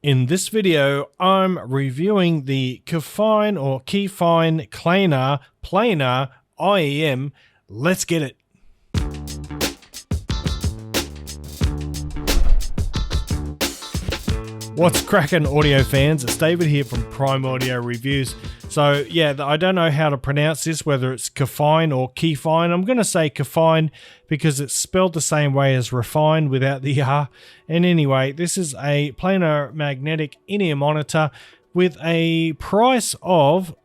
In this video, I'm reviewing the KEFINE or KEFINE Klanar planar IEM. Let's get it. What's cracking, audio fans? It's David here from Prime Audio Reviews. So yeah, I don't know how to pronounce this, whether it's KEFINE or KEFINE. I'm going to say KEFINE because it's spelled the same way as refine without the R. And anyway, this is a planar magnetic in-ear monitor with a price of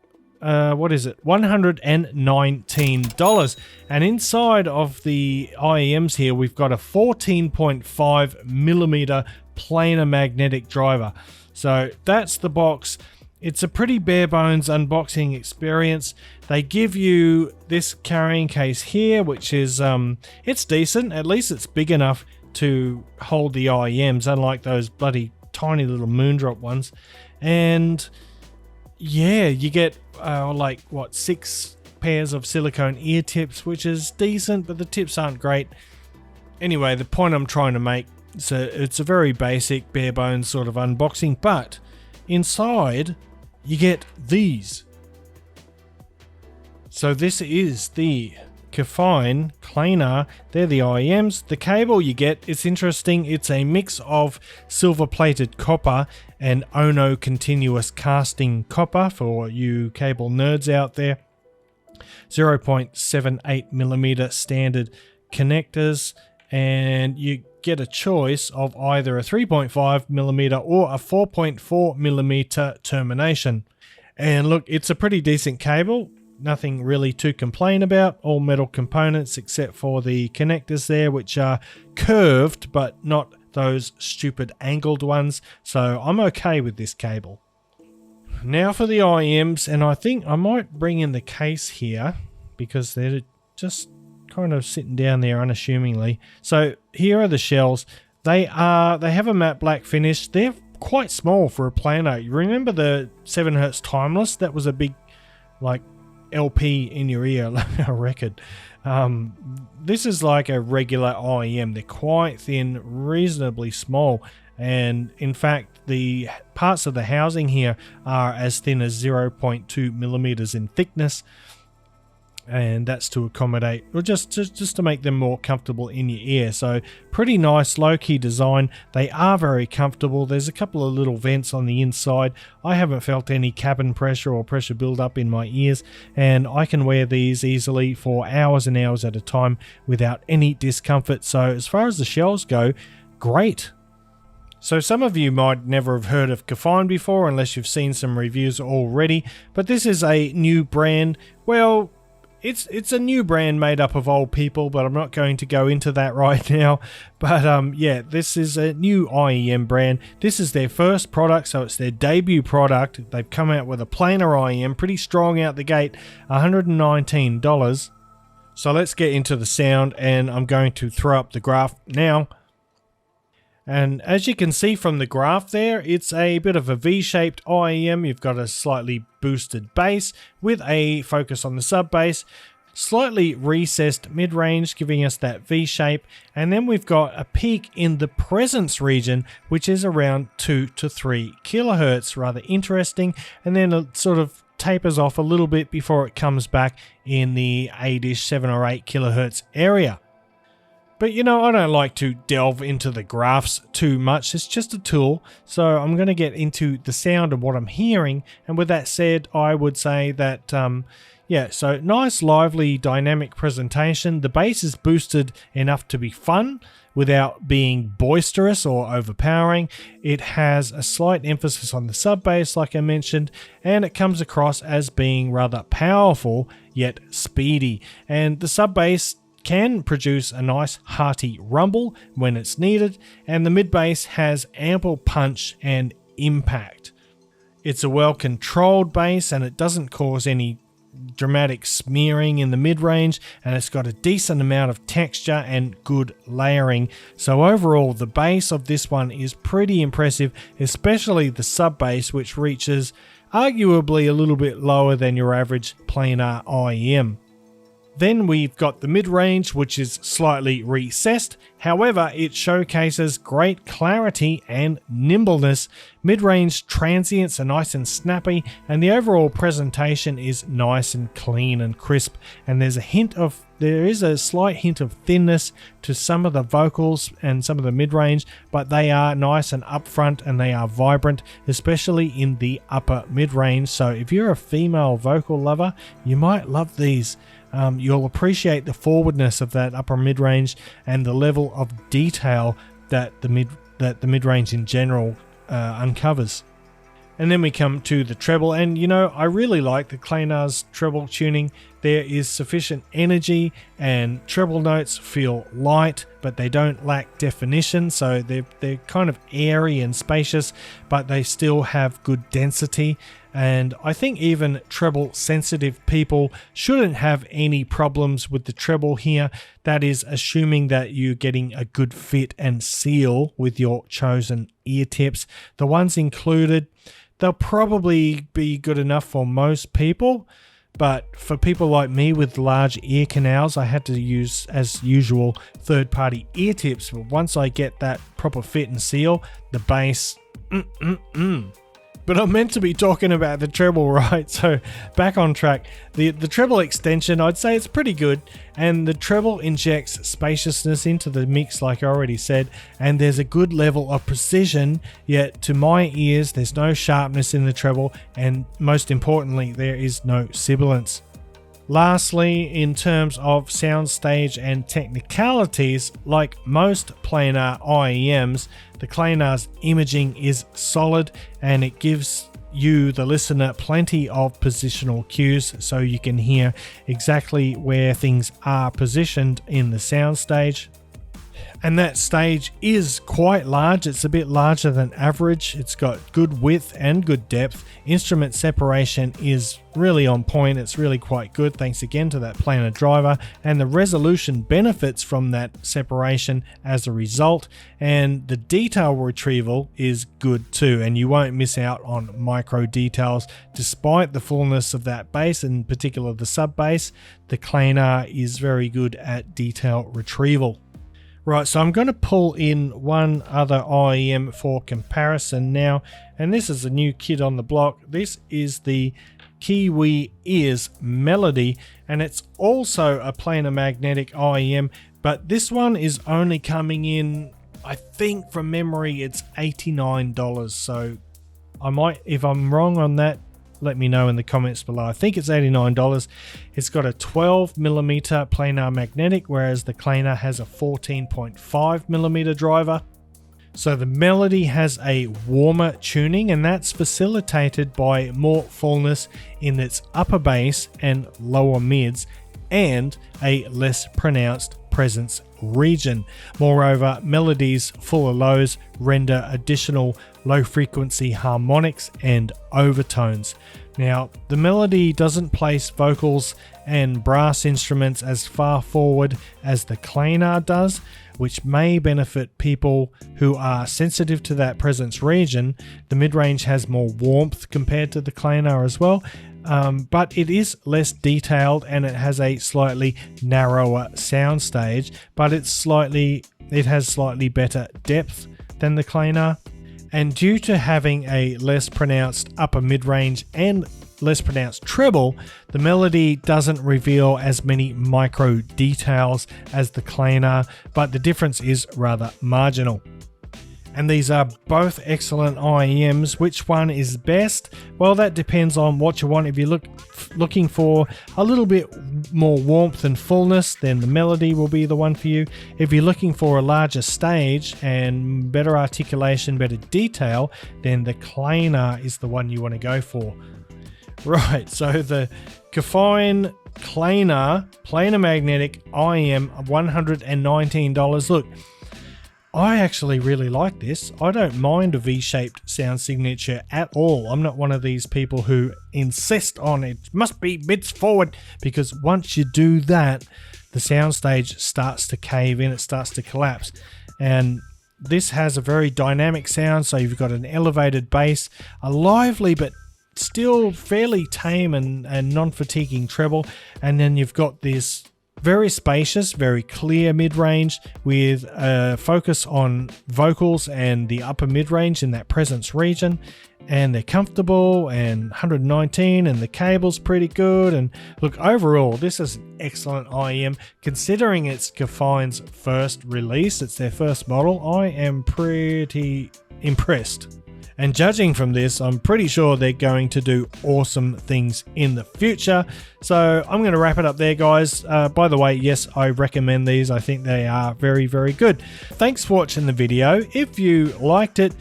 $119. And inside of the IEMs here, we've got a 14.5 millimeter planar magnetic driver. So that's the box. It's a pretty bare bones unboxing experience. They give you this carrying case here, which is it's decent. At least it's big enough to hold the IEMs, unlike those bloody tiny little moondrop ones. And yeah, you get like what, 6 pairs of silicone ear tips, which is decent, but the tips aren't great. Anyway, the point I'm trying to make, it's a very basic bare bones sort of unboxing, but inside you get these. So this is the KEFINE Klanar. They're the IEMs. The cable you get, it's interesting. It's a mix of silver plated copper and Ono continuous casting copper for you cable nerds out there. 0.78 millimeter standard connectors, and you get a choice of either a 3.5 millimeter or a 4.4 millimeter termination. And look, it's a pretty decent cable. Nothing really to complain about. All metal components except for the connectors there, which are curved but not those stupid angled ones. So I'm okay with this cable. Now for the IEMs, and I think I might bring in the case here because they're just kind of sitting down there unassumingly. So here are the shells. They have a matte black finish. They're quite small for a planar. You remember the 7Hz Timeless? That was a big like LP in your ear, a record. This is like a regular IEM. They're quite thin, reasonably small, and in fact the parts of the housing here are as thin as 0.2 millimeters in thickness. And that's to accommodate, or just to make them more comfortable in your ear. So pretty nice low-key design. They are very comfortable. There's a couple of little vents on the inside. I haven't felt any cabin pressure or pressure build-up in my ears, and I can wear these easily for hours and hours at a time without any discomfort. So as far as the shells go, great. So some of you might never have heard of KEFINE before unless you've seen some reviews already, but this is a new brand. Well, it's a new brand made up of old people, but I'm not going to go into that right now. But yeah, this is a new IEM brand. This is their first product, so it's their debut product. They've come out with a planar IEM, pretty strong out the gate, $119. So let's get into the sound, and I'm going to throw up the graph now. And as you can see from the graph there, it's a bit of a V-shaped IEM. You've got a slightly boosted bass with a focus on the sub bass, slightly recessed mid-range giving us that V shape, and then we've got a peak in the presence region which is around 2 to 3 kilohertz, rather interesting, and then it sort of tapers off a little bit before it comes back in the 8-ish, 7 or 8 kilohertz area. But you know, I don't like to delve into the graphs too much. It's just a tool. So I'm going to get into the sound of what I'm hearing. And with that said, I would say that, yeah, so nice, lively, dynamic presentation. The bass is boosted enough to be fun without being boisterous or overpowering. It has a slight emphasis on the sub bass, like I mentioned, and it comes across as being rather powerful yet speedy. And the sub bass can produce a nice hearty rumble when it's needed, and the mid bass has ample punch and impact. It's a well controlled bass, and it doesn't cause any dramatic smearing in the mid range, and it's got a decent amount of texture and good layering. So overall, the bass of this one is pretty impressive, especially the sub bass, which reaches arguably a little bit lower than your average planar IEM. Then we've got the mid-range, which is slightly recessed. However, it showcases great clarity and nimbleness. Mid-range transients are nice and snappy, and the overall presentation is nice and clean and crisp. And there is a slight hint of thinness to some of the vocals and some of the mid-range, but they are nice and upfront and they are vibrant, especially in the upper mid-range. So if you're a female vocal lover, you might love these. You'll appreciate the forwardness of that upper mid-range and the level of detail that the mid-range in general uncovers. And then we come to the treble, and I really like the Klanar's treble tuning. There is sufficient energy and treble notes feel light, but they don't lack definition, so they're kind of airy and spacious, but they still have good density. And I think even treble sensitive people shouldn't have any problems with the treble here. That is assuming that you're getting a good fit and seal with your chosen ear tips. The ones included, they'll probably be good enough for most people, but for people like me with large ear canals, I had to use, as usual, third-party ear tips. But once I get that proper fit and seal, the bass, But I'm meant to be talking about the treble, right? So back on track. The treble extension, I'd say it's pretty good, and the treble injects spaciousness into the mix, like I already said, and there's a good level of precision, yet to my ears there's no sharpness in the treble, and most importantly there is no sibilance. Lastly, in terms of soundstage and technicalities, like most planar IEMs, the Klanar's imaging is solid and it gives you, the listener, plenty of positional cues so you can hear exactly where things are positioned in the soundstage. And that stage is quite large. It's a bit larger than average. It's got good width and good depth. Instrument separation is really on point. It's really quite good, thanks again to that planar driver, and the resolution benefits from that separation as a result, and the detail retrieval is good too, and you won't miss out on micro details. Despite the fullness of that bass, in particular the sub bass, the Klanar is very good at detail retrieval. Right, so I'm going to pull in one other IEM for comparison now, and this is a new kid on the block. This is the Kiwi Ears Melody, and it's also a planar magnetic IEM, but this one is only coming in, I think from memory, it's $89. So I might, if I'm wrong on that, let me know in the comments below. I think it's $89. It's got a 12mm planar magnetic, whereas the Klanar has a 14.5mm driver. So the Melody has a warmer tuning, and that's facilitated by more fullness in its upper bass and lower mids, and a less pronounced presence region. Moreover, Melody's fuller lows render additional low frequency harmonics and overtones. Now, the Melody doesn't place vocals and brass instruments as far forward as the Klanar does, which may benefit people who are sensitive to that presence region. The mid-range has more warmth compared to the Klanar as well, but it is less detailed and it has a slightly narrower soundstage, but it has slightly better depth than the Klanar. And due to having a less pronounced upper mid-range and less pronounced treble, the Melody doesn't reveal as many micro details as the Klanar, but the difference is rather marginal. And these are both excellent IEMs. Which one is best? Well, that depends on what you want. If you're looking for a little bit more warmth and fullness, then the Melody will be the one for you. If you're looking for a larger stage and better articulation, better detail, then the Klanar is the one you want to go for. Right, so the KEFINE Klanar planar magnetic IEM, $119. Look, I actually really like this. I don't mind a V-shaped sound signature at all. I'm not one of these people who insist on it must be mids forward, because once you do that, the soundstage starts to cave in, it starts to collapse. And this has a very dynamic sound, so you've got an elevated bass, a lively but still fairly tame and non-fatiguing treble. And then you've got this very spacious, very clear mid-range with a focus on vocals and the upper mid-range in that presence region. And they're comfortable, and 119, and the cable's pretty good. And look, overall, this is an excellent IEM. Considering it's KEFINE's first release, it's their first model, I am pretty impressed. And judging from this, I'm pretty sure they're going to do awesome things in the future. So I'm going to wrap it up there, guys. By the way, yes, I recommend these. I think they are very, very good. Thanks for watching the video. If you liked it,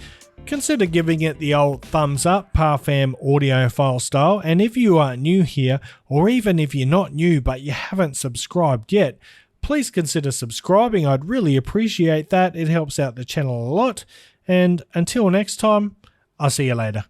consider giving it the old thumbs up, Parfam audiophile style. And if you are new here, or even if you're not new but you haven't subscribed yet, please consider subscribing. I'd really appreciate that. It helps out the channel a lot. And until next time, I'll see you later.